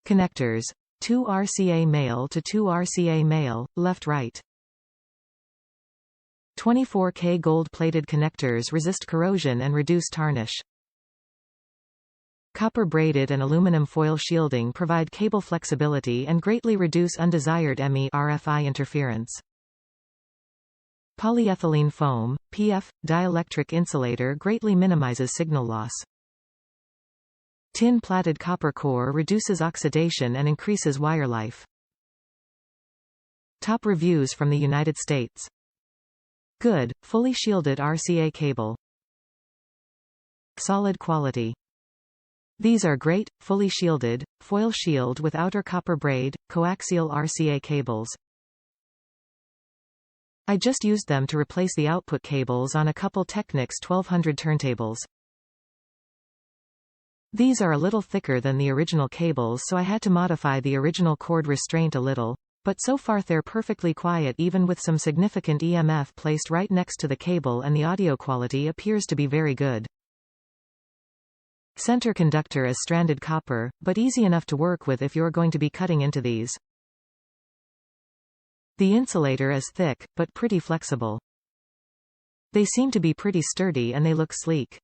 Connectors. 2 RCA male to 2 RCA male, left-right. 24K gold-plated connectors resist corrosion and reduce tarnish. Copper braided and aluminum foil shielding provide cable flexibility and greatly reduce undesired ME/RFI interference. Polyethylene foam, PF, dielectric insulator greatly minimizes signal loss. Tin platted copper core reduces oxidation and increases wire life. Top reviews from the United States. Good, fully shielded RCA cable. Solid quality. These are great, fully shielded, foil shield with outer copper braid, coaxial RCA cables. I just used them to replace the output cables on a couple Technics 1200 turntables. These are a little thicker than the original cables, so I had to modify the original cord restraint a little, but so far they're perfectly quiet even with some significant EMF placed right next to the cable, and the audio quality appears to be very good. Center conductor is stranded copper, but easy enough to work with if you're going to be cutting into these. The insulator is thick, but pretty flexible. They seem to be pretty sturdy and they look sleek.